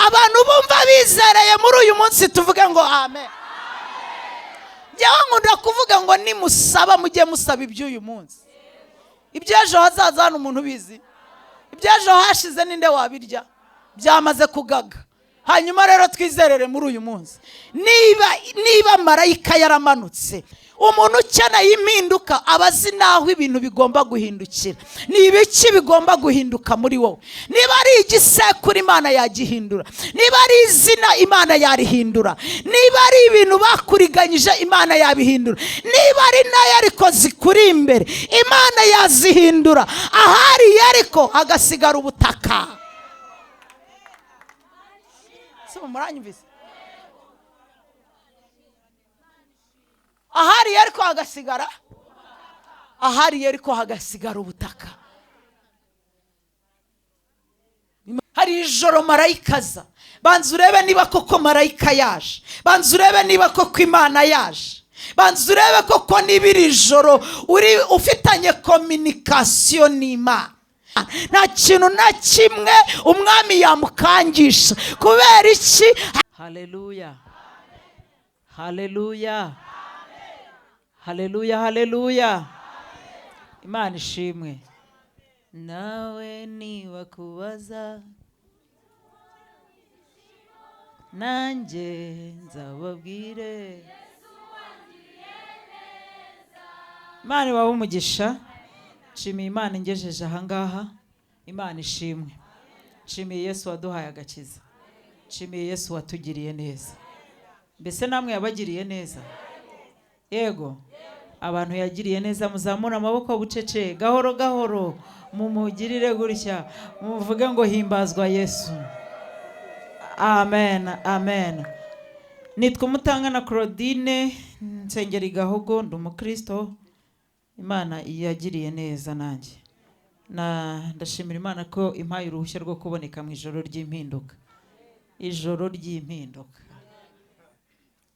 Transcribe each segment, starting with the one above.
abantu bumva bizereye muri uyu munsi tuvuge ngo amen. Njyewe nkunda kuvuga ngo nimusaba mujye musaba iby'uyu munsi. Iby'ejo hazaza hano umuntu bizi. Iby'ejo hashize ninde wabirya? Byamaze kugaga. Hanyuma rero twizerere muri uyu munsi. Niba marayika yaramanutse, umuntu ukeneye impinduka abazi naho ibintu bigomba guhindukira. Ni ibiki bigomba guhinduka muri wowe? Niba ari igisekuru Imana yagihindura, niba ari izina Imana yarihindura, niba ari ibintu bakuriganyije Imana yabihindura, niba ari nayo ariko zikuri imbere Imana yazihindura. Ahari ariko hagasigara ubutaka. Muranyumvise? Ahari ariko hagasigara, ahari ariko hagasigara ubutaka. Hari ijoro marayika aza. Banza urebe niba koko marayika yaje. Banza urebe niba koko Imana yaje. Banza urebe koko niba iri joro uri ufitanye communication n'Imana. Nta kintu na kimwe umwami yamukangisha. Kubera iki? Haleluya, haleluya, haleluya, haleluya. Imana ishimwe. Nawe niba kubaza nanjye nzababwire. Imana ibahe umugisha. Nshimiye Imana ingejeje ahangaha. Imana ishimwe. Nshimiye Yesu waduhaye agakiza. Nshimiye Yesu watugiriye neza. Mbese namwe yabagiriye neza? Yego. Abantu yagiriye neza muzamura amaboko bucece gahoro gahoro mumugirire gutya muvuge ngo himbazwa Yesu. Amen, amen. Nitwa Umutangana Claudine, nsengera i Gahogo, ndi umukristo. Imana yagiriye neza nanjye. Ndashimira Imana ko impaye uruhushya rwo kuboneka mu ijoro ry'impinduka. Ijoro ry'impinduka.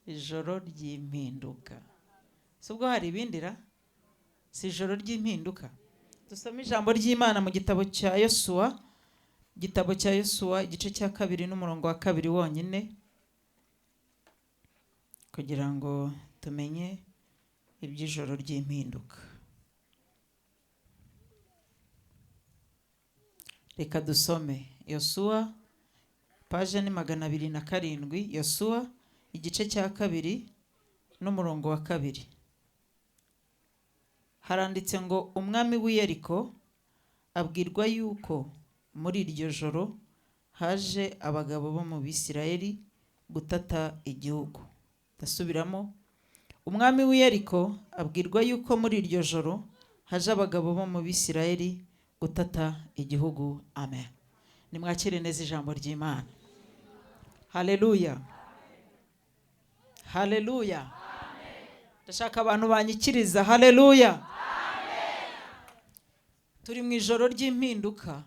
Ijoro ry'impinduka. Subwo hari ibindira? Si ijoro ry'impinduka. Dusome ijambo ry'Imana mu gitabo cya Yosuwa. Igitabo cya Yosuwa igice cya 2 n'umurongo wa 2 wonyine. Kugira ngo tumenye iby'ijoro ry'impinduka. Reka dusome Yosuwa page ni 207. Yosuwa igice cya 2 n'umurongo wa 2. Haranditse ngo umwami w'i Yeriko abwirwa yuko muri iryo joro haje abagabo bo mu Bisirayeli gutata igihugu. Ndasubiramo. Umwami w'i Yeriko abwirwa yuko muri iryo joro haje abagabo bo mu Bisirayeli gutata igihugu. Amen. Nimwakire neza ijambo ry'Imana. Haleluya. Haleluya. Ndashaka abantu banyikiriza. Haleluya. Turi mu ijoro ry'impinduka.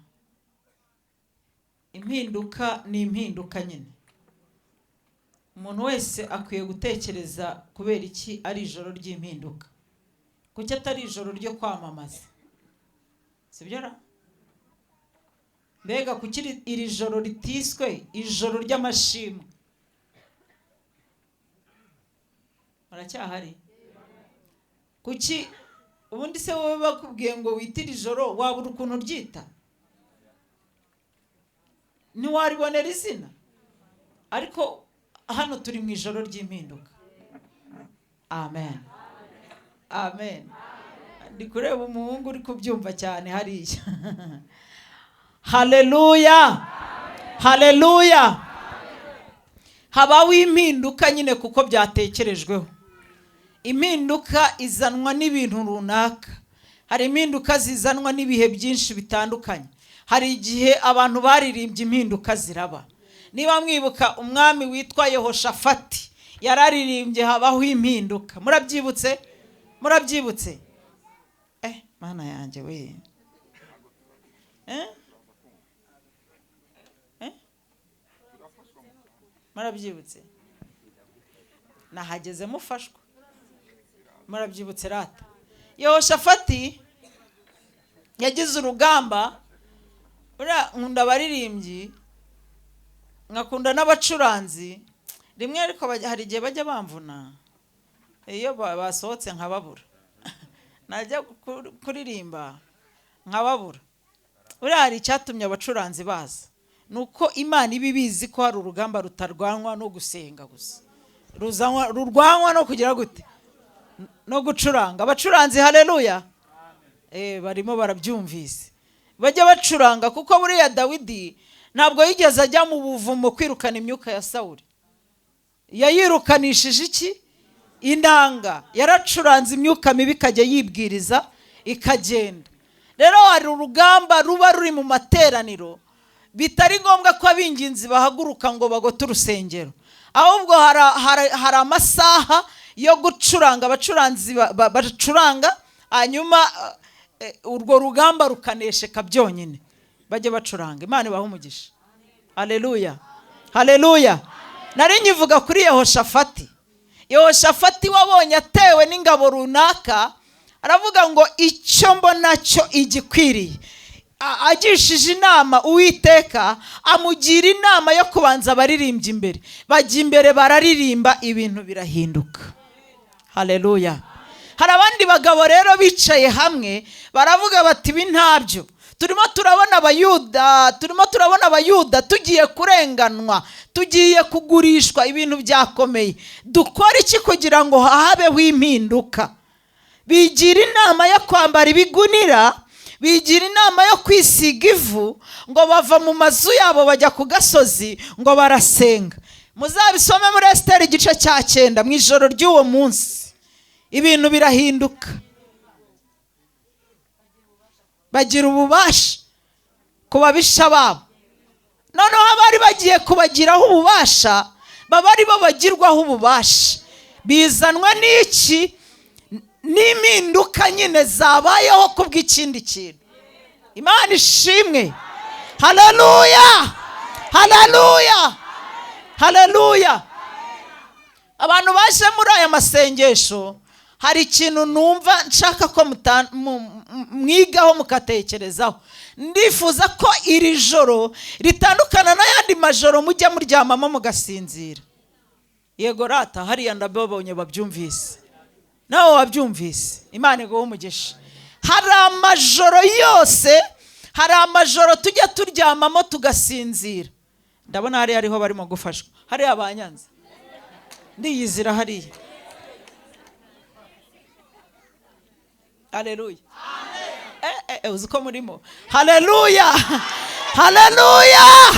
Impinduka ni impinduka nyine. Umuntu wese akwiye gutekereza kubera iki ari ijoro ry'impinduka. Kuki atari ijoro ryo kwamamaza? Sibyo ra? Mbega kuki iri joro ritiswe ijoro ry'amashimwe? Maracyahari? Kuki ubundi se wowe bakubwiye ngo witire ijoro wabura ukuntu ryita? Ntiwaribonera izina? Ariko hano turi mu ijoro ry'impinduka. Amen. Amen. Ndi kureba umuhungu uri kubyumva cyane hariya. Haleluya. Haleluya. Habaho impinduka nyine kuko byatekerejweho. Impinduka izanwa n'ibintu runaka. Hari impinduka zizanwa n'ibihe byinshi bitandukanye. Hari igihe abantu baririmbye impinduka ziraba. Niba mwibuka umwami witwa Yehoshafati yararirimbye habaho impinduka. Murabyibutse? Murabyibutse? Mana yanjye we. Murabyibutse? Nahageze mufashwa. Murabyibutse rata? Yehoshafati yagize urugamba. Ura nkunda baririmbyi nkakunda n'abacuranzi rimwe, ariko hari igihe bajya bamvuna iyo basohotse nkababura. Najya kuririmba nkababura. Uriya hari icyatumye abacuranzi baza, nuko Imana iba ibizi ko hari urugamba rutarwanwa no gusenga gusa, rurwanwa no kugira gute, no gucuranga. Abacuranzi haleluya, barimo barabyumvise, bajya bacuranga. Kuko buriya Dawidi ntabwo yigeze ajya mu buvumo kwirukana imyuka ya Sawuli. Yayirukanishije iki? Inanga. Yaracuranze imyuka mibi ikajya yibwiriza ikagenda. Rero hari urugamba ruba ruri mu materaniro, bitari ngombwa ko abinginzi bahaguruka ngo bagote urusengero, ahubwo hari amasaha yo gucuranga. Abacuranzi bacuranga, hanyuma urwo rugamba rukanesheka byonyine, bajye bacuranga. Imana ibahe umugisha. Haleluya, haleluya. Nari nyivuga kuri Yehoshafati. Yehoshafati wabonye atewe n'ingabo runaka, aravuga ngo icyo mbona cyo igikwiriye. Agishije inama Uwiteka, amugira inama yo kubanza abaririmbyi imbere. Bajya imbere bararirimba, ibintu birahinduka. Haleluya. Hari abandi bagabo rero bicaye hamwe baravuga bati ibi ntabyo. Turimo turabona abayuda tugiye kurenganwa, tugiye kugurishwa, ibintu byakomeye. Dukora iki kugira ngo habeho impinduka? Bigira inama yo kwambara ibigunira, bigira inama yo kwisiga ivu, ngo bava mu mazu yabo bajya ku gasozi ngo barasenga. Muzabisome muri Esiteri igice cya 9 mu ijoro ry'uwo munsi. Ibintu birahinduka. Bagira ububasha ku babisha babo. Noneho abari bagiye kubagiraho ububasha, baba ari bo bagirwaho ububasha. Bizanwa n'iki? N'impinduka nyine zabayeho kubw'ikindi kintu. Imana ishimwe. Haleluya, haleluya, haleluya. Abantu baje muri aya masengesho, hari ikintu numva nshaka ko mwigaho mukatekerezaho. Ndifuza ko iri joro ritandukana n'ayandi majoro mujya muryamamo mugasinzira. Yego rata, hariya ndababonye babyumvise, nawe wabyumvise. Imana iguhe umugisha. Hari amajoro yose, hari amajoro tujya turyamamo tugasinzira. Ndabona hariya ariho barimo gufashwa, hariya abanyanza ndiyizira hariya. Haleluya, uzi ko murimo. Haleluya, haleluya.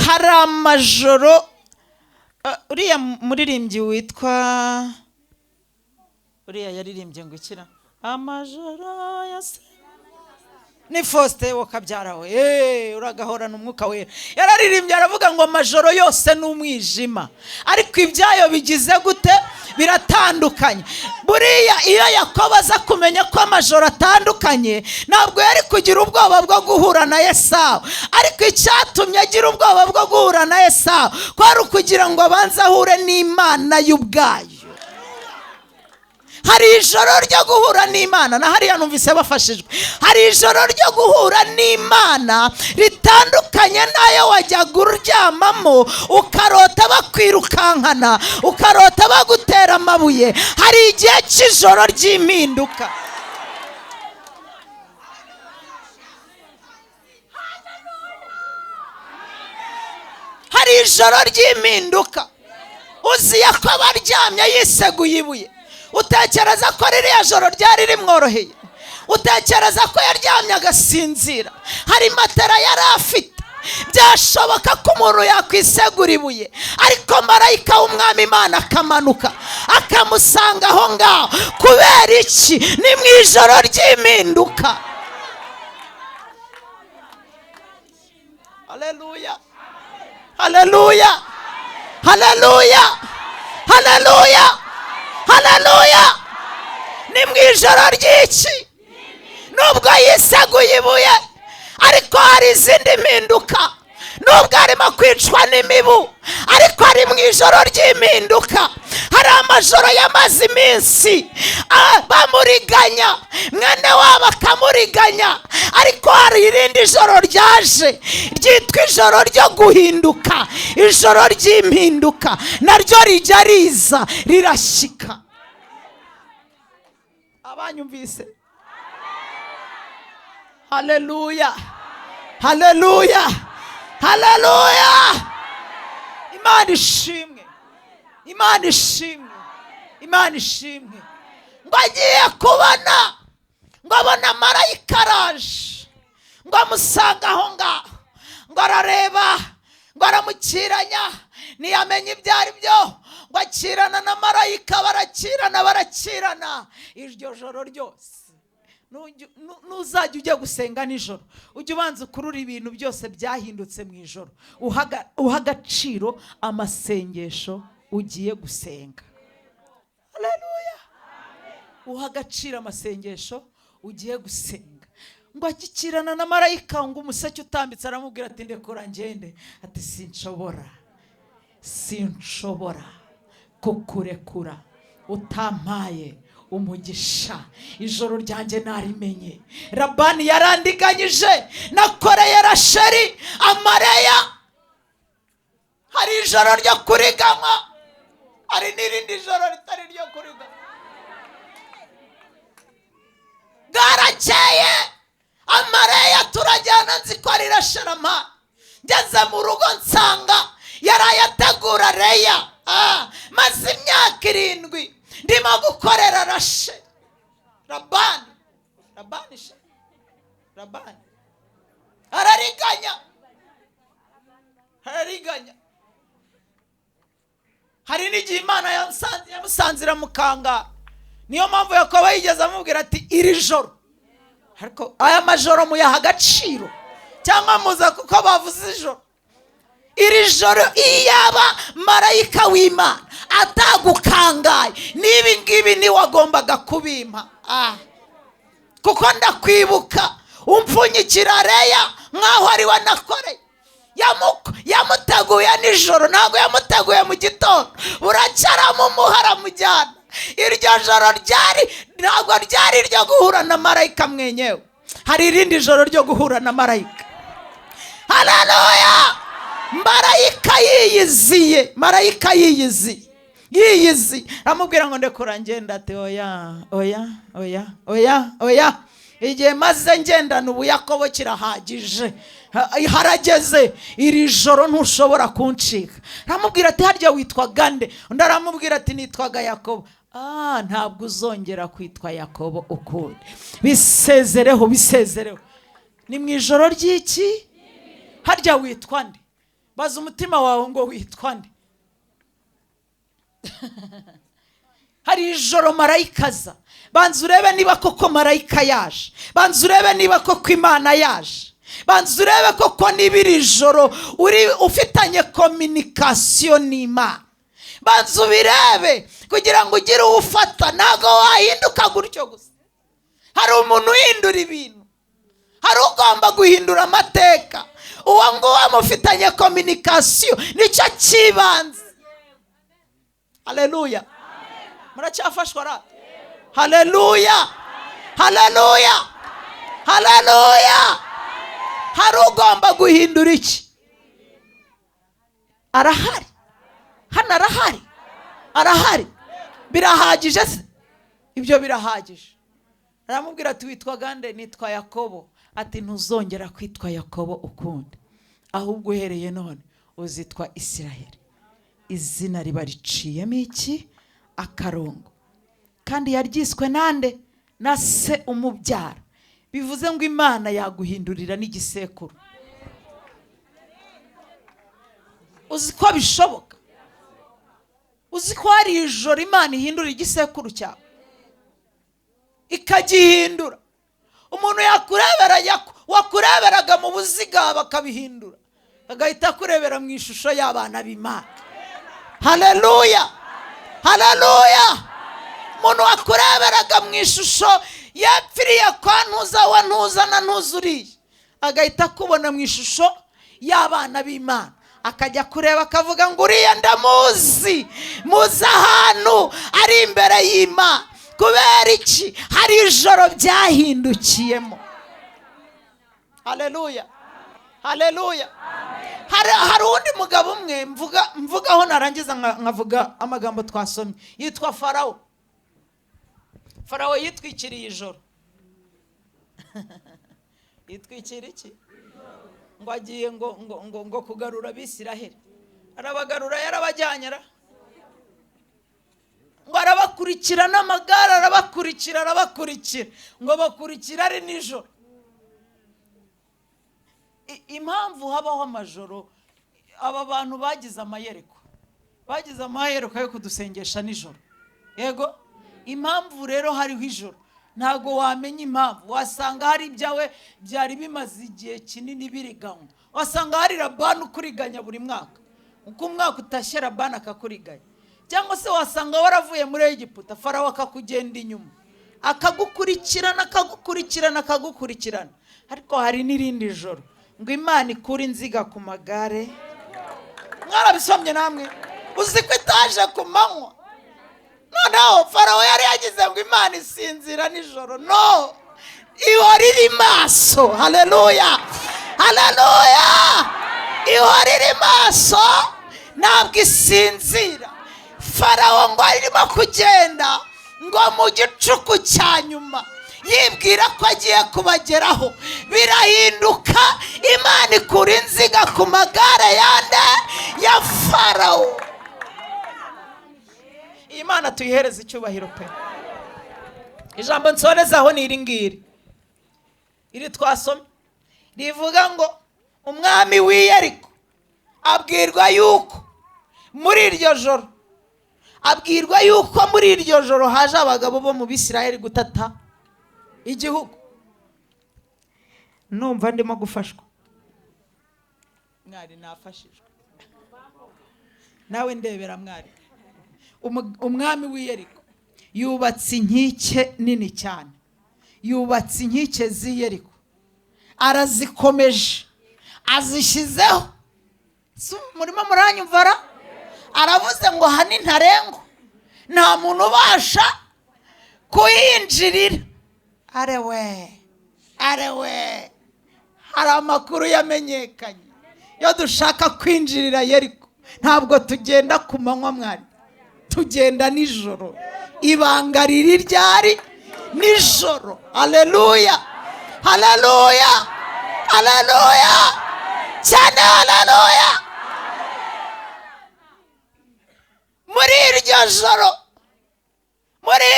Hari amajoro, uriya muririmbyi witwa, uriya yaririmbye ngo ikira amajoro yose, ni Faustin wakabyara we, uragahorana umwuka wera. Yararirimbye aravuga ngo amajoro yose n'umwijima, ariko ibyayo bigize gute? Biratandukanye. Buriya iyo Yakobo aza kumenya ko amajoro atandukanye, ntabwo yari kugira ubwoba bwo guhura na Esawu. Ariko icyatumye agira ubwoba bwo guhura na Esawu, kwari ukugira ngo abanze ahure n'Imana y'ubwayo. Hari ijoro ryo guhura n'Imana, na hariya numvise bafashijwe. Hari ijoro ryo guhura n'Imana ritandukanye n'ayo wajyaga uryamamo ukarota bakwirukankana, ukarota bagutera amabuye. Hari igihe cy'ijoro ry'impinduka. Hari ijoro ry'impinduka. Uzi Yakobo aryamye yiseguye ibuye, utekereza ko ririya joro ryari rimworoheye? Utekereza ko yaryamye agasinzira? Hari matera yari afite, byashoboka ko umuntu yakwisegura ibuye, ariko marayika w'Umwami Imana akamanuka akamusanga aho ngaho. Kubera iki? Ni mu ijoro ry'impinduka. Haleluya, haleluya, haleluya, haleluya, haleluya. Ni mu ijoro ry'iki? Nubwo yiseguye ibuye, ariko hari izindi mpinduka. nubwo arimo kwicwa n'imibu ariko ari mu ijoro ry'impinduka. hari amajoro yamaze iminsi bamuriganya, mwene wabo akamuriganya, ariko hari irindi joro ryaje ryitwa ijoro ryo guhinduka, ijoro ry'impinduka, naryo rijya riza rirashyika. Abanyumvise? Haleluya, haleluya, haleluya. Imana ishimwe, Imana ishimwe, Imana ishimwe. Ngo agiye kubona, ngo abona marayika araje, ngo amusanga aho ngaho, ngo arareba, ngo aramukiranya, ntiyamenye ibyo ari byo, ngo akirana na marayika, barakirana iryo joro ryose. Nuzajya ujya gusenga nijoro, ujye ubanza ukurura ibintu byose byahindutse mu ijoro, uha agaciro amasengesho ugiye gusenga. Haleluya. Uha agaciro amasengesho ugiye gusenga. Ngo akikirana na marayika, ngo umuseke utambitse aramubwira ati ndekura ngende. Ati sinshobora kukurekura utampaye umugisha. Ijoro ryanjye narimenye. Labani yarandiganyije, nakoreye Rasheli amareya. Hari ijoro ryo kuriganywa, hari n'irindi joro ritari ryo kuriganywa. Bwarakeye amareya turajyana, nzi ko ari Rasheli amana. Ngeze mu rugo nsanga yarayategura Leya. Maze imyaka 7 ndimo gukorera Rasheli. Labani arariganya. Hari n'igihe Imana yamusanzira mukanga. Niyo mpamvu Yakobo yigeze amubwira ati iri joro, ariko aya majoro muyaha agaciro cyangwa muza kuko bavuze ijoro. Iri joro iyaba marayika w'Imana atagukangaye, nibi ngibi ni wagombaga kubimpa. Kuko ndakwibuka umpfunyikira Leya nkaho ari we nakoreye. Yamuteguye nijoro, ntabwo yamuteguye mu gitondo. Buracyaramuha aramujyana. Iryo joro ntabwo ryari ryo guhura na marayika mwenyewe, hari irindi joro ryo guhura na marayika. Haleluya. Marayika yiyiziye aramubwira ngo ndekura ngenda. Ati oya. Igihe maze ngendana ubu Yakobo kirahagije, harageze. Iri joro ntushobora kuncika. Aramubwira ati harya witwaga nde? Undi aramubwira ati nitwaga Yakobo. Ntabwo uzongera kwitwa Yakobo ukundi. Bisezereho. Ni mu ijoro ry'iki? Harya witwa nde? Baza umutima wawe ngo witwa nde? Hari ijoro marayika aza. Banza urebe niba koko marayika yaje. Banza urebe niba koko Imana yaje. Banza urebe koko niba iri joro ufitanye communication n'Imana. Banza ubirebe kugira ngo ugire ufata. Ntago wahinduka gutyo gusa. Hari umuntu uhindura ibintu, hari ugomba guhindura amateka. Uwo nguwo mufitanye communication nicyo kibanze. Haleluya. Muracyafashwa ra? Haleluya. Hari ugomba guhindura iki? Arahari. Hano arahari. Birahagije se? Ibyo birahagije. Aramubwira ati witwaga nde? Nitwa Yakobo. Ati ntuzongera kwitwa Yakobo ukundi, ahubwo uhereye none uzitwa Isiraheli. Izina riba riciyemo iki? Akarongo. Kandi yaryiswe nande? Na se umubyara. Bivuze ngo Imana yaguhindurira n'igisekuru. Uzi ko bishoboka? Uzi ko hari ijoro Imana ihindura igisekuru cyawe ikagihindura. Umuntu wakureberaga mu buziga bakabihindura, agahita kurebera mu ishusho y'abana b'Imana. Haleluya. Umuntu wakureberaga mu ishusho yapfiriye kwa ntuza wa ntuza na ntuzuriye, agahita kubona mu ishusho y'abana b'Imana, akajya kureba akavuga ngo uriya ndamuzi, muzi ahantu ari imbere y'Imana. Kubera iki? Hari ijoro byahindukiyemo. Haleluya, haleluya. Hari undi mugabo umwe mvugaho narangiza nkavuga amagambo twasomye, yitwa Farawo. Farawo yitwikiriye ijoro. Yitwikira iki? Ngo agiye ngo kugarura Abisiraheli. Arabagarura, yarabajyanye ngo arabakurikira n'amagare, arabakurikira ngo bakurikira ari nijoro. Impamvu habaho amajoro, aba bantu bagize amayereko yo kudusengesha nijoro. Yego, impamvu rero hariho ijoro, ntago wamenya impamvu. Wasanga hari ibyawe byari bimaze igihe kinini biriganywa. Wasanga hari Labani ukuriganya buri mwaka, uko umwaka utashye Labani akakuriganya. Cyangwa se wasanga waravuye muri Egiputa, Farawo akakugenda inyuma, akagukurikirana. Ariko hari n'irindi joro ngo Imana ikura inziga ku magare. Mwarabisomye namwe? Uzi ko itaje ku manywa. Noneho Farawo yari yagize ngo Imana isinzira nijoro. No, ihora iri maso. Haleluya, haleluya. Ihora iri maso, ntabwo isinzira. Farawo ngo arimo kugenda ngo mu gicuku cya nyuma yibwira ko agiye kubageraho, birahinduka. Imana ikura inziga ku magare ya Farawo. Imana tuyihereze icyubahiro pe. Ijambo nsorezaho ni iri ngiri, iri twasomye, rivuga ngo umwami w'i Yeriko abwirwa yuko muri iryo joro haje abagabo bo mu Bisirayeli gutata igihugu. Numva ndimo gufashwa. Mwari nafashijwe. Nawe ndebera mwari. Umwami w'i Yeriko yubatse inkike nini cyane. Yubatse inkike z'i Yeriko, arazikomeje, azishyizeho. Murimo muranyumvara? Aravuze ngo hani ntarengwa, nta muntu ubasha kuyinjirira. Arewe, hari amakuru yamenyekanye. Iyo dushaka kwinjirira Yeriko, ntabwo tugenda ku manywa mwari, tugenda nijoro. Ibanga riri ryari nijoro. Haleluya, haleluya, haleluya cyane, haleluya. Muri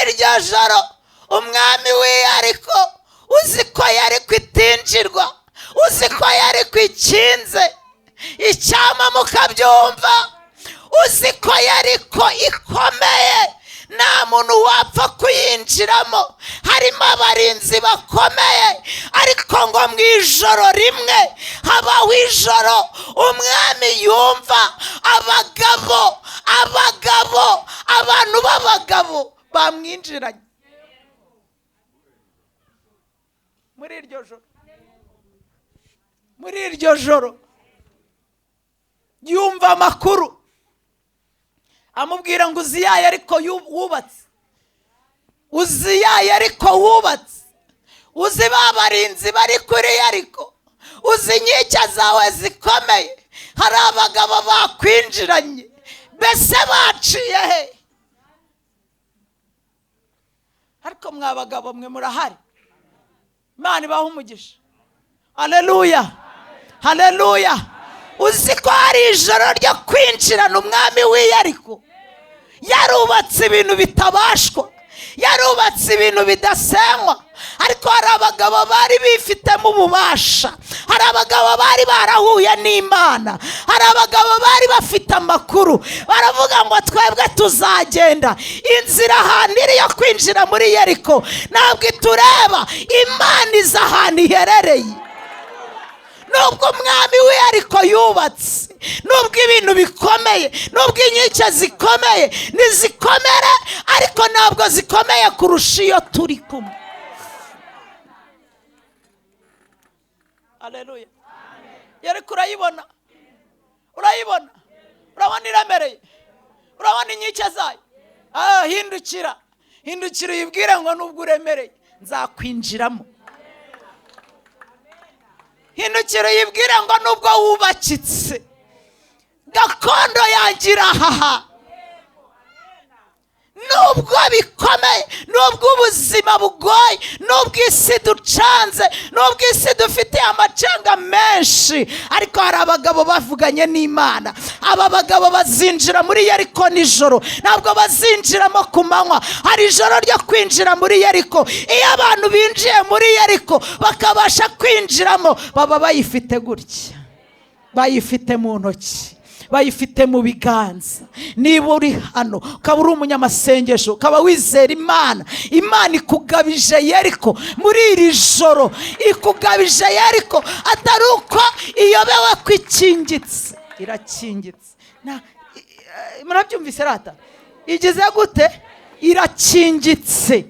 iryo joro umwami w'i Yeriko, uzi ko yari kwitinjirwa, uzi ko yari kwikinze, icyama mukabyumva, uzi ko yari ko ikomeye, nta muntu wapfa kuyinjiramo, harimo abarinzi bakomeye. Ariko ngo mu ijoro rimwe habaho ijoro umwami yumva abantu b'abagabo bamwinjiranye. Muri iryo joro yumva amakuru amubwira ngo uziyaye ariko wubatse, uziyaye ariko wubatse, uzi babarinzi bari kuri Yeriko, uzi inkike zawe zikomeye, hari abagabo bakwinjiranye, mbese baciye he? Ariko mwa bagabo mwe murahari, Imana ibaha umugisha. Haleluya, haleluya. Uzi ko hari ijoro ryo kwinjirana umwami w'i Yeriko. Yarubatse ibintu bitabashwa, yarubatse ibintu bidasenywa. Ariko hari abagabo bari bifitemo ububasha, hari abagabo bari barahuye n'Imana, hari abagabo bari bafite amakuru. Baravuga ngo twebwe tuzagenda inzira ahantu iri yo kwinjira muri Yeriko, ntabwo itureba, Imana izi ahantu iherereye. Nubwo umwami w'i Yeriko yubatse, nubwo ibintu bikomeye, nubwo inkike zikomeye, nizikomere, ariko ntabwo zikomeye kurusha iyo turi kumwe. Haleluya. Yeriko urayibona, urayibona, urabona iramereye, urabona inkike zayo. Hindukira, hindukira uyibwire ngo nubwo uremereye nzakwinjiramo. Hindukira uyibwire ngo nubwo wubakitse gakondo yangira haha, nubwo bikomeye, nubwo ubuzima bugoye, nubwo isi ducanze, nubwo isi dufite amacanga menshi, ariko hari abagabo bavuganye n'Imana. Aba bagabo bazinjira muri Yeriko nijoro, ntabwo bazinjiramo ku manywa. Hari ijoro ryo kwinjira muri Yeriko. Iyo abantu binjiye muri Yeriko bakabasha kwinjiramo, baba bayifite gutya, bayifite mu ntoki, bayifite mu biganza. Niba uri hano ukaba uri umunyamasengesho, ukaba wizera Imana, Imana ikugabije Yeriko muri iri joro, ikugabije Yeriko atari uko iyobewe ko ikingitse, irakingitse. Murabyumvise rata? Igeze gute? Irakingitse.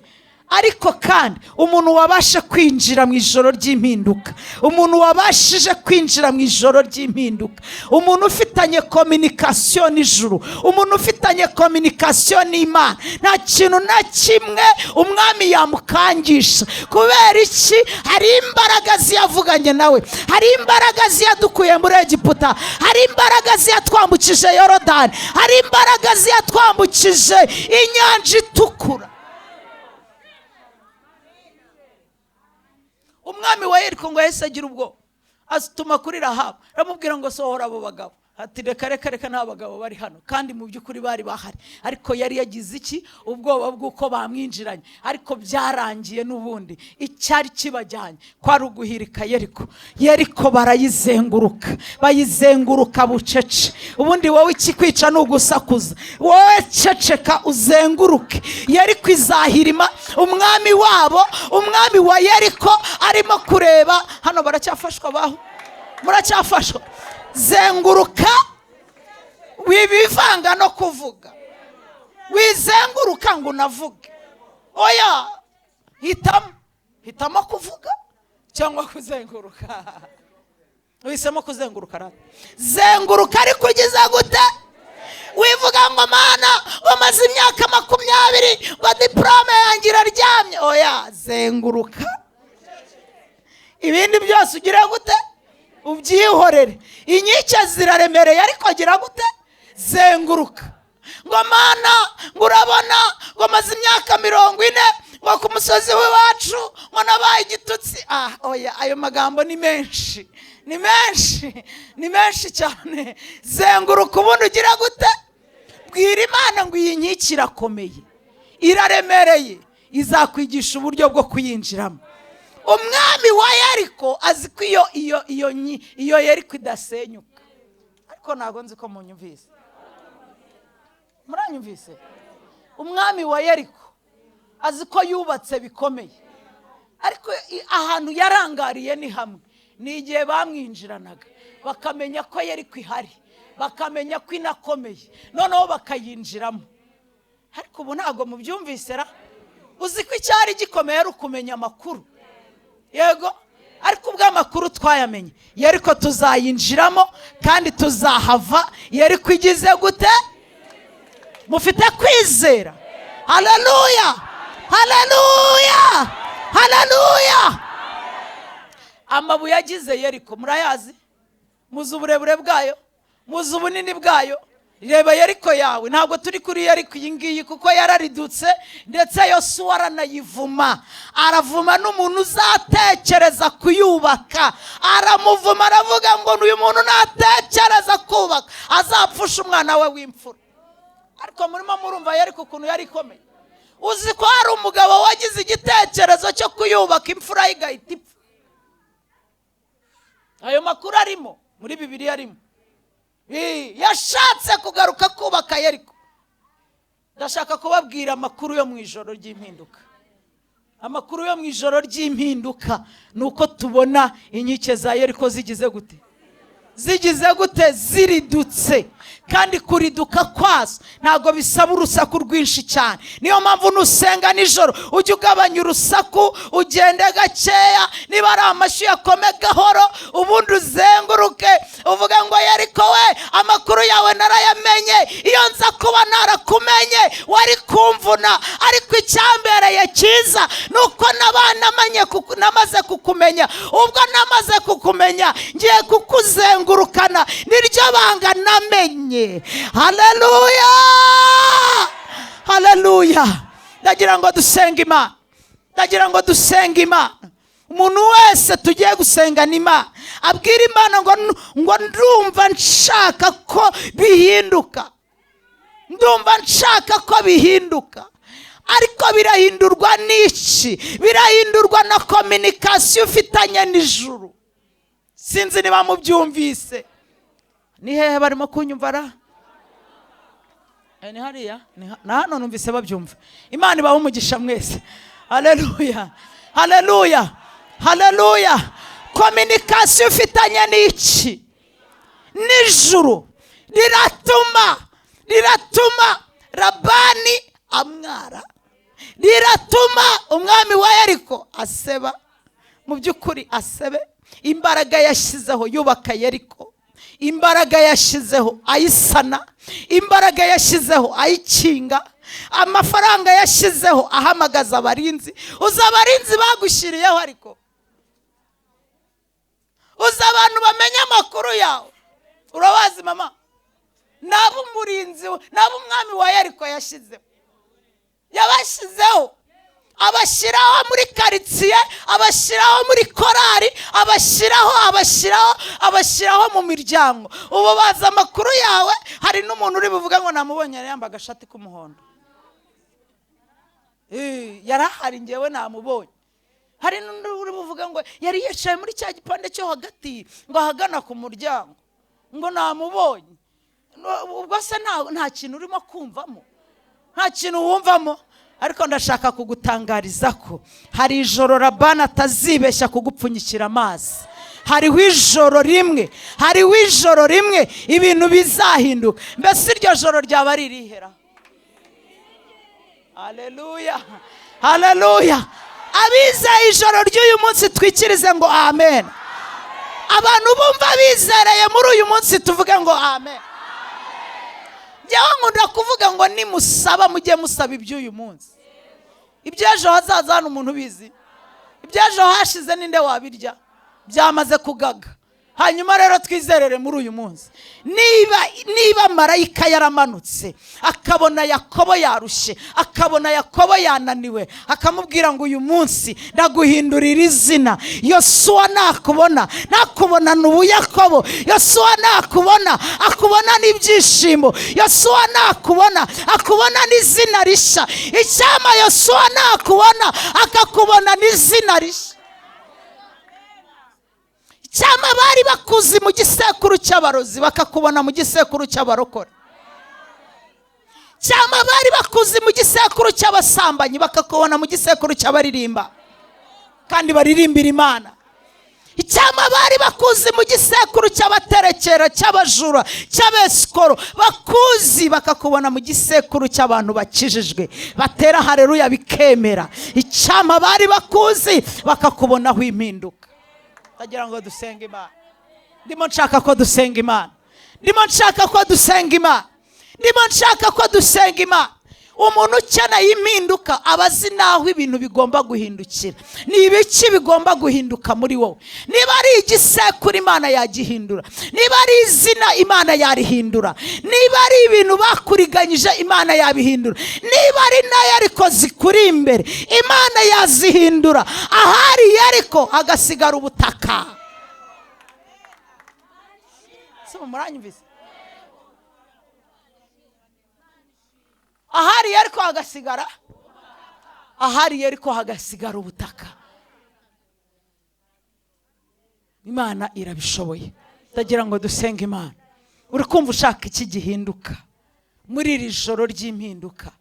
Ariko kandi umuntu wabasha kwinjira mu ijoro ry'impinduka, umuntu wabashije kwinjira mu ijoro ry'impinduka, umuntu ufitanye communication n'ijuru, umuntu ufitanye communication n'Imana, nta kintu na kimwe umwami yamukangisha. Kubera iki? Hari imbaraga ziyavuganye nawe, hari imbaraga ziyadukuye muri Egiputa, hari imbaraga ziyatwambukije Yorodani, hari imbaraga ziyatwambukije inyanja itukura. Umwami wa Yeriko ngo yahise agira ubwoba, azituma kuri Rahabu, aramubwira ngo sohora abo bagabo. Ati reka reka reka, nta bagabo bari hano. Kandi mu by'ukuri bari bahari, ariko yari yagize iki? Ubwoba bw'uko bamwinjiranye. Ariko byarangiye n'ubundi icyari kibajyanye kwari uguhirika Yeriko. Yeriko barayizenguruka, bayizenguruka bucece. Ubundi wowe ikikwica n'ugusakuza, wowe ceceka uzenguruke. Yeriko izahirima, umwami wabo, umwami wa Yeriko arimo kureba. Hano baracyafashwa baho, muracyafashwa. Zenguruka, wibivanga no kuvuga, wizenguruka ngo unavuge. Oya, hitamo kuvuga cyangwa kuzenguruka. Uhisemo kuzenguruka rata. Zenguruka ariko ugeze gute? Wivuga ngo Mana, umaze imyaka 20 ngo diplome yanjye iraryamye. Oya, zenguruka. Ibindi byose ugira gute? Ubyihorere. Inkike ziraremereye ariko gira gute? Zenguruka. Ngo Mana, ngo urabona ngo maze imyaka 40 ngo ku musozi w'iwacu ngo nabaye igitutsi. Oya, ayo magambo ni menshi, ni menshi, ni menshi cyane. Zenguruka ubundi ugira gute? Bwira Imana ngo iyi nkike irakomeye, iraremereye, izakwigisha uburyo bwo kuyinjiramo. Umwami wa Yeriko azi ko iyo Yeriko idasenyuka. Ariko ntago nzi ko munyumvise, muranyumvise? Umwami wa Yeriko azi ko yubatse bikomeye, ariko ahantu yarangariye ni hamwe. Ni igihe bamwinjiranaga bakamenya ko Yeriko ihari, bakamenya ko inakomeye, noneho bakayinjiramo. Ariko ubu ntago mubyumvise ra? Uzi ko icyari gikomeye ari ukumenya amakuru. Yego, ariko ubw'amakuru twayamenye. Yeriko tuzayinjiramo kandi tuzahava. Yeriko igize gute? Mufite kwizera. Haleluya, haleluya, haleluya. Amabuye agize Yeriko murayazi? Muzi uburebure bwayo, muzi ubunini bwayo. Reba Yeriko yawe, ntabwo turi kuri Yeriko iyi ngiyi kuko yararidutse, ndetse Yosuwa aranayivuma. Aravuma n'umuntu uzatekereza kuyubaka, aramuvuma, aravuga ngo uyu muntu natekereza kubaka azapfusha umwana we w'imfura. Ariko murimo murumva Yeriko ukuntu yari ikomeye. Uzi ko hari umugabo wagize igitekerezo cyo kuyubaka, imfura ye igahita ipfa. Ayo makuru arimo muri Bibiliya arimo. Yashatse kugaruka kubaka Yeriko. Ndashaka kubabwira amakuru yo mu ijoro ry'impinduka. Amakuru yo mu ijoro ry'impinduka nuko tubona inkike za Yeriko zigize gute? Zigize gute? Ziridutse. kandi kuriduka kwazo ntabwo bisaba urusaku rwinshi cyane. Niyo mpamvu nusenga nijoro ujye ugabanya urusaku, ugende gakeya, niba ari amashyi yakome gahoro, ubundi uzenguruke uvuga ngo ariko we amakuru yawe narayamenye, iyo nza kuba narakumenye wari kumvuna, ariko icyambereye cyiza nuko namaze kukumenya. Ubwo namaze kukumenya ngiye kukuzengurukana, niryo banga namenye. Haleluya, haleluya. Ndagira ngo dusenge Imana, ndagira ngo dusenge Imana. Umuntu wese tugiye gusengana Imana abwira Imana ngo ndumva nshaka ko bihinduka, ndumva nshaka ko bihinduka. Ariko birahindurwa n'iki? Birahindurwa na communication ufitanye n'ijuru. Sinzi niba mubyumvise. Ni hehe barimo kunyumva ra? Ni hariya? Na hano numvise babyumva. Imana ibahe umugisha mwese. Haleluya, haleluya, haleluya. Communication ufitanye n'iki? N'ijuru. Riratuma Labani amwara, riratuma umwami wa Yeriko aseba. Mu by'ukuri asebe. Imbaraga yashyizeho yubaka Yeriko, imbaraga yashyizeho ayisana, imbaraga yashyizeho ayikinga, amafaranga yashyizeho ahamagaza abarinzi. Uza abarinzi bagushyiriyeho, ariko uza abantu bamenya amakuru yawe. Urabazi mama? Nabo umurinzi, nabo umwami wa Yeriko yashyizeho, yabashyizeho. Abashyiraho muri karitsiye, abashyiraho muri korari, abashyiraho mu miryango. Ubu baza amakuru yawe. Hari n'umuntu uri buvuga ngo namubonye yambaye agashati k'umuhondo, yarahari ngewe namubonye. Hari n'undi uri buvuga ngo yari yicaye muri cya gipande cyo hagati ngo ahagana ku muryango, ngo namubonye. Ubwo se nta kintu urimo kumvamo, nta kintu wumvamo. Ariko ndashaka kugutangariza ko hari ijoro Labani atazibeshya kugupfunyikira amazi. Hariho ijoro rimwe ibintu bizahinduka. Mbese iryo joro ryaba ririhera? Haleluya, haleluya. Abizeye ijoro ry'uyu munsi twikirize ngo amen. Abantu bumva bizereye muri uyu munsi tuvuge ngo amen. Njyewe nkunda kuvuga ngo nimusaba mujye musaba iby'uyu munsi. Iby'ejo hazaza hano umuntu bizi. Iby'ejo hashize ninde wabirya? Byamaze kugaga. Hanyuma rero twizerere muri uyu munsi. Niba marayika yaramanutse akabona Yakobo yarushye, akabona Yakobo yananiwe, akamubwira ngo uyu munsi ndaguhindurira izina. Yosuwa nakubona n'ubu Yakobo. Yosuwa akubona n'ibyishimo. Yosuwa akubona n'izina rishya. Icyama Yosuwa akakubona n'izina rishya. Cyama bari bakuzi mu gisekuru cy'abarozi bakakubona mu gisekuru cy'abarokore. Cyama bari bakuzi mu gisekuru cy'abasambanyi bakakubona mu gisekuru cy'abaririmba kandi baririmbira Imana. Icyama bari bakuzi mu gisekuru cy'abaterekera, cy'abajura, cy'abesikoro bakuzi bakakubona mu gisekuru cy'abantu bakijijwe batera haleluya bikemera. Icyama bari bakuzi bakakubonaho impinduka. Ndagira ngo dusenge Imana. Ndimo nshaka ko dusenga Imana. Umuntu ukeneye impinduka abazi naho ibintu bigomba guhindukira. Ni ibiki bigomba guhinduka muri wowe? Niba ari igisekuru Imana yagihindura, niba ari izina Imana yarihindura, niba ari ibintu bakuriganyije Imana yabihindura, niba ari nayo ariko zikuri imbere Imana yazihindura. Ahari ariko hagasigara ubutaka. Soma muranyumvise? Ahari ariko hagasigara ubutaka. Imana irabishoboye. Ndagira ngo dusenge Imana. Uri kumva ushaka iki gihinduka muri iri joro ry'impinduka?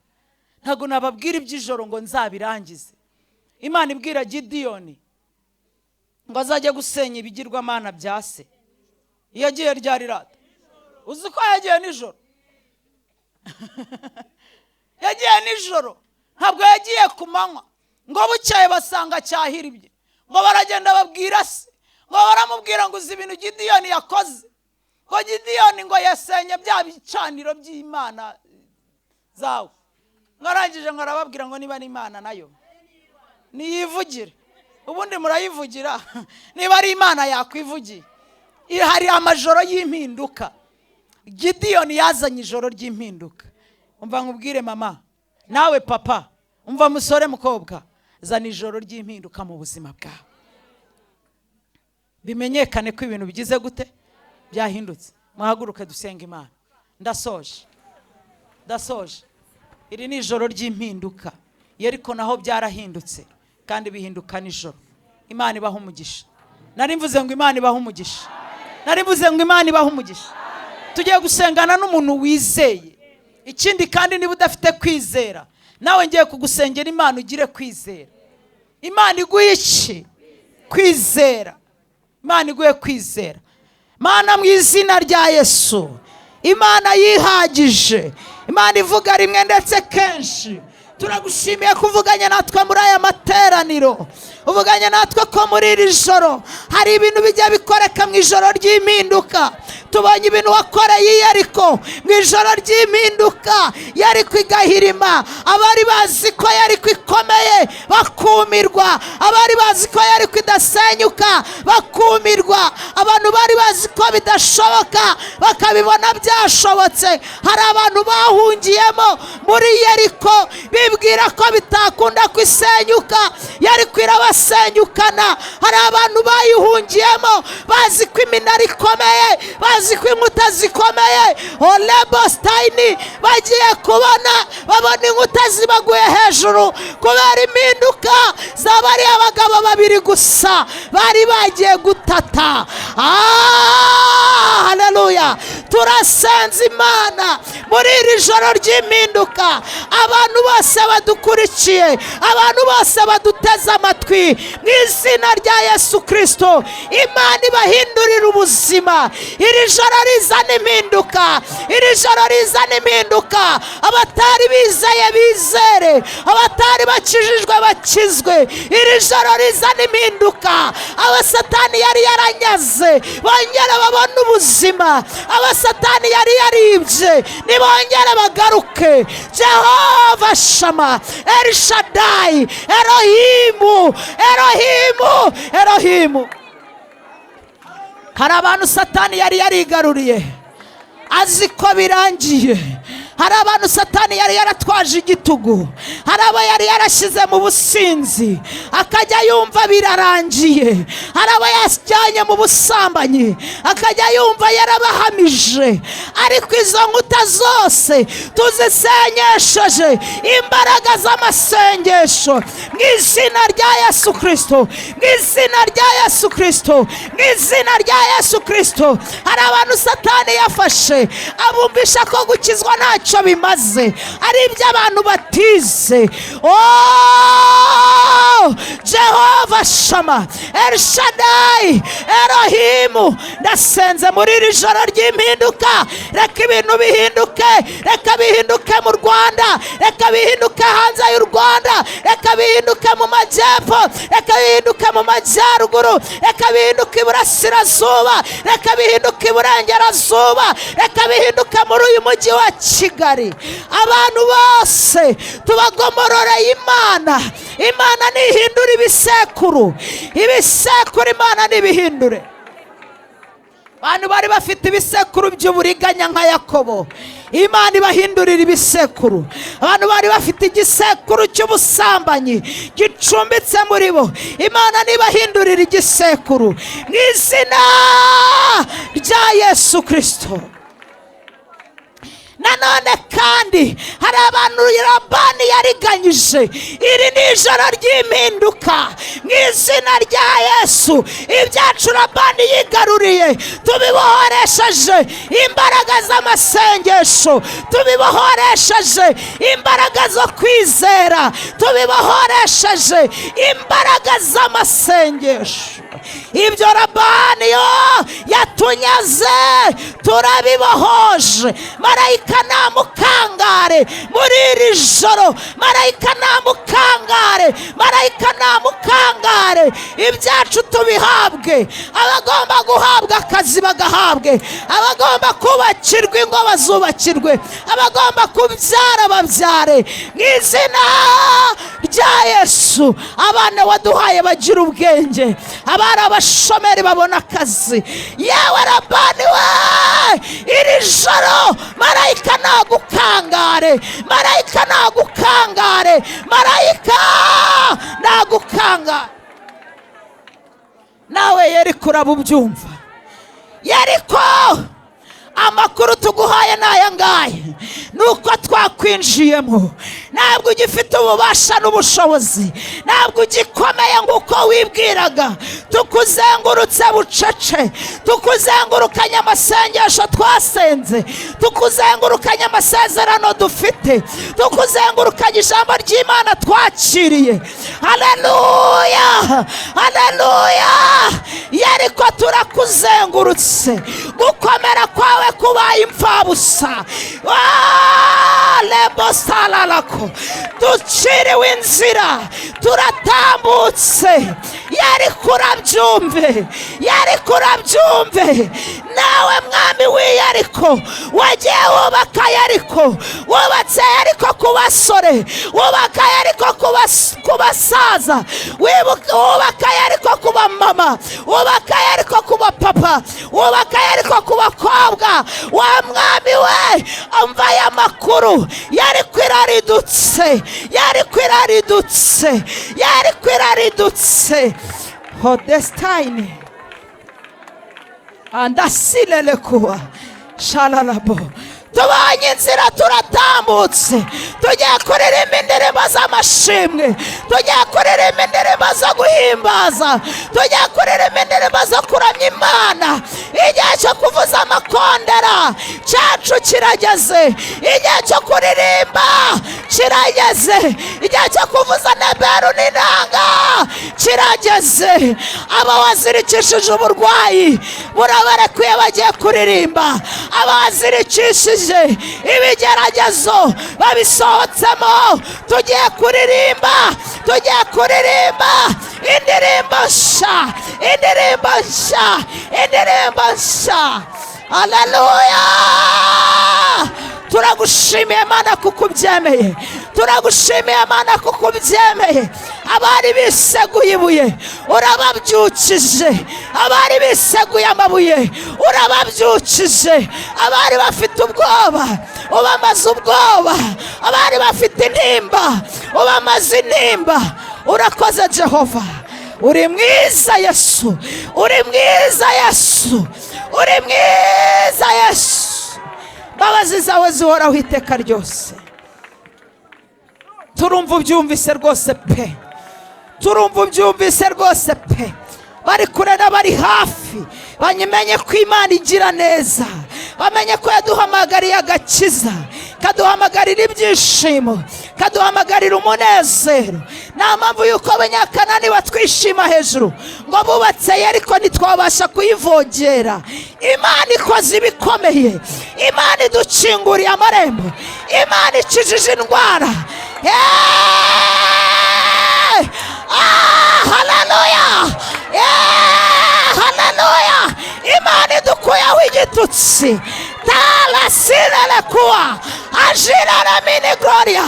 Ntago nababwira iby'ijoro ngo nzabirangize. Imana ibwira Gideyoni ngo azajya gusenya ibigirwamana bya se. Iyo agiye ryari rata? uzi ko yagiye nijoro yagiye nijoro ntabwo yagiye ku manywa ngo bukeye basanga cyahiribye ngo baragenda babwira se ngo baramubwira ngo uzi ibintu Gideyoni yakoze ngo Gideyoni ngo yasenye bya bicaniro by'Imana zawe ngarangije ngo arababwira ngo niba n'Imana nayo niyivugire ubundi murayivugira niba ari Imana yakwivugiye hari amajoro y'impinduka Gideyoni yazanye ijoro ry'impinduka umva nkubwire mama nawe papa umva musore mukobwa zana ijoro ry'impinduka mu buzima bwawe bimenyekane ko ibintu bigize gute byahindutse muhaguruke dusenga Imana ndasoje iri ni ijoro ry'impinduka yeriko naho byarahindutse kandi bihinduka nijoro Imana ibaho umugisha nari mvuze ngo Imana ibaho umugisha tugiye gusengana n'umuntu wizeye ikindi kandi niba udafite kwizera nawe ngiye kugusengera Imana ugire kwizera Imana iguhe iki kwizera Imana iguhe kwizera Mana mu izina rya Yesu Imana yihagije Imana ivuga rimwe ndetse kenshi turagushimiye kuvuganya natwe muri aya materaniro uvuganye natwe ko muri iri joro hari ibintu bijya bikoreka mu ijoro ry'impinduka tubonye ibintu wakoreye Yeriko mu ijoro ry'impinduka Yeriko igahirima abari bazi ko Yeriko ikomeye bakumirwa abari bazi ko Yeriko idasenyuka bakumirwa abantu bari bazi ko bidashoboka bakabibona byashobotse hari abantu bahungiyemo muri Yeriko bibwira ko bitakunda kwisenyuka Yeriko irabasenyukana hari abantu bayihungiyemo bazi ko iminara ikomeye bazi ko inkuta zikomeye olebostayini bagiye kubona babona inkuta zibaguye hejuru kubera impinduka zabari abagabo babiri gusa bari bagiye gutata haleluya turasenze Imana muri iri joro ry'impinduka abantu bose badukurikiye abantu bose baduteze amatwi mu izina rya Yesu Kristo Imana ibahindurira ubuzima iri joro rizana impinduka abatari bizeye bizere abatari bakijijwe bakizwe iri joro rizana impinduka abasatani yari yaranyaze bongera babona ubuzima abasatani yari yaribye nibongera bagaruke Jehova Shama El Shaddai Elohimu hari abantu satani yari yarigaruriye azi ko birangiye hari abantu satani yari yaratwaje igitugu hari abo yari yarashyize mu businzi akajya yumva birarangiye hari abo yashyanye mu busambanyi akajya yumva yarabahamije ariko izo nkuta zose tuzisenyesheje imbaraga z'amasengesho mu izina rya Yesu Kristo hari abantu satani yafashe abumvisha ko gukizwa ntacyo bimaze ari iby'abantu batize Jehova Shama El Shaddai Elohimu ndasenze muri iri joro ry'impinduka reka ibintu bihinduke reka bihinduke mu Rwanda reka bihinduke hanze y'u Rwanda reka bihinduke mu majyepfo reka bihinduke mu majyaruguru reka bihinduke iburasirazuba reka bihinduke iburengerazuba reka bihinduke muri uyu mujyi wa Kigali abantu bose tubagomororeye Imana nihindura ibisekuru Imana nibihindure abantu bari bafite ibisekuru by'uburiganya nka Yakobo Imana ibahindurira ibisekuru abantu bari bafite igisekuru cy'ubusambanyi gicumbitse muri bo Imana nibahindurira igisekuru mu izina rya Yesu Kristo nanone kandi hari abantu Labani yariganyije iri ni ijoro ry'impinduka mu izina rya Yesu ibyacu Labani yigaruriye tubibohoresheje imbaraga z'amasengesho tubibohoresheje imbaraga zo kwizera tubibohoresheje imbaraga z'amasengesho ibyo Labani yatunyaze turabibohoje. Marayika namukangare muri iri joro, marayika namukangare, marayika namukangare, ibyacu tubihabwe. Abagomba guhabwa akazi bagahabwe, abagomba kubakirwa ingo bazubakirwe, abagomba kubyara babyare mu izina rya Yesu. Abana waduhaye bagira ubwenge, abari abashomeri babona akazi. Yewe Labani we, iri joro marayika nagukangare, marayika nagukangare, marayika nagukangare. Nawe Yeriko urabubyumva. Yeriko amakuru tuguhaye n'aya ngaya, nuko twakwinjiyemo. Ntabwo ugifite ububasha n'ubushobozi, ntabwo ugikomeye nk'uko wibwiraga. Tukuzengurutse bucece, tukuzengurukanye amasengesho twasenze, tukuzengurukanye amasezerano dufite, tukuzengurukanye ijambo ry'Imana twakiriye. Haleluya, haleluya. Yeriko turakuzengurutse, gukomera kwawe kubaye imfabusa. Lebosalalako, duciriwe inzira, turatambutse. Yeriko urabyumve, Yeriko urabyumve. Nawe mwami w'Iyeriko, wagiye wubaka Yeriko, wubatse Yeriko ku basore, wubaka Yeriko ku basaza, wubaka Yeriko ku bamama, wubaka Yeriko ku bapapa, wubaka Yeriko ku bakobwa. Wa mwami we, umva aya makuru. Yeriko iraridutse, Yeriko iraridutse, Yeriko iraridutse. Hodestine andasilele kuwa shalalabo. Tubanye inzira turatambutse, tugiye kuririmba indirimbo z'amashimwe, tugiye kuririmba indirimbo zo guhimbaza, tugiye kuririmba indirimbo zo kuramya Imana. Igihe cyo kuvuza amakondera cyacu kirageze, igihe cyo kuririmba kirageze, igihe cyo kuvuza neberu n'inanga kirageze. Abawazirikishije uburwayi burabarekuye bagiye kuririmba, abawazirikishije ibigeragezo babisohotsemo tugiye kuririmba, tugiye kuririmba indirimbo nshya, indirimbo nshya, indirimbo nshya. Haleluya. Turagushimiye Mana kuko ubyemeye, turagushimiye Mana kuko ubyemeye. Abari biseguye ibuye urababyukije, abari biseguye amabuye urababyukije, abari bafite ubwoba ubamaze ubwoba, abari bafite intimba ubamaze intimba. Urakoze Jehova, uri mwiza Yesu, uri mwiza Yesu, uri mwiza Yesu. Mbabazi zawe zihoraho iteka ryose. Turumva ubyumvise rwose pe, turumva ubyumvise rwose pe. Bari kure n'abari hafi banyimenye ko Imana igira neza, bamenye ko yaduhamagariye agakiza, kaduhamagarira ibyishimo, kaduhamagarira umunezero. Nta mpamvu yuko abanyakanani batwishima hejuru ngo bubatse Yeriko ntitwabasha kuyivogera. Imana ikoze ibikomeye, Imana idukinguriye amarembo, Imana ikijije indwara. Haleluya, haleluya. Imana idukuyeho igitutsi. Talasile kuwa ajira mini gloria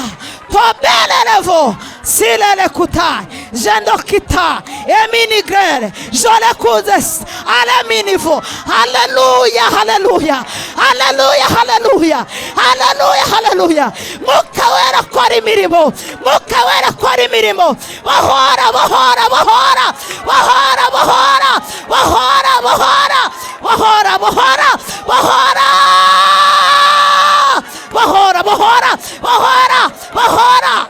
tobelevo silele kutai jendokita eminigrele jole kudes ala minivo. Haleluya, haleluya, haleluya, haleluya, haleluya, haleluya. Mwuka wera kora imirimo, mwuka wera kora imirimo. Bahora, bahora, bahora, bahora, bahora, bahora, bahora, bahora, bahora, bahora, bahora, bahora, bahora, bahora.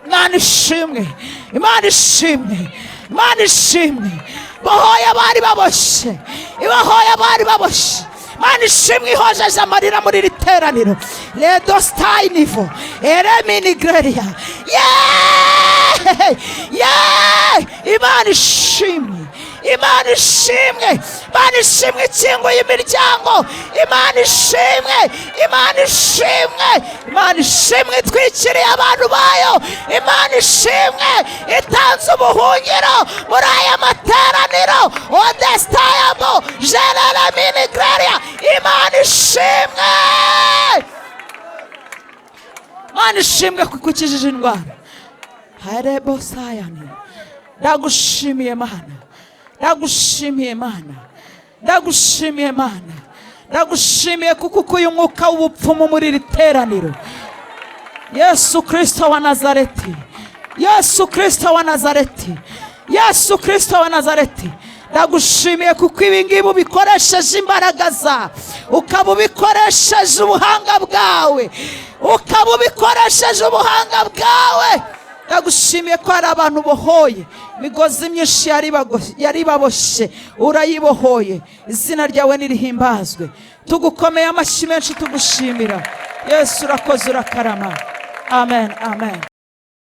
Imana ishimwe, Imana ishimwe, Imana ishimwe. Bahoye abari baboshe, ibahoye abari baboshe. Imana ishimwe ihojeje amarira muri iri teraniro. Ledo stayinivo eremini greria Imana ishimwe, Imana ishimwe, Imana ishimwe ikinguye imiryango, Imana ishimwe, Imana ishimwe, Imana ishimwe itwikiriye abantu bayo, Imana ishimwe itanze ubuhungiro muri aya materaniro odestayamo jenera minigreria. Imana ishimwe, Imana ishimwe kukukijije indwara. Harebo sayani, ndagushimiye Mana, ndagushimiye Mana, ndagushimiye Mana, ndagushimiye kuko ukuye umwuka w'ubupfumu muri iri teraniro. Yesu Kristo wa Nazareti, Yesu Kristo wa Nazareti, Yesu Kristo wa Nazareti, ndagushimiye kuko ibi ngibi ubikoresheje imbaraga zawe, ukaba ubikoresheje ubuhanga bwawe, ukaba ubikoresheje ubuhanga bwawe. Ndagushimiye ko hari abantu bohoye imigozi myinshi yari baboshye, urayibohoye. Izina ryawe nirihimbazwe. Tugukomeye amashyi menshi tugushimira. Yesu urakoze urakarama. Amen, amen.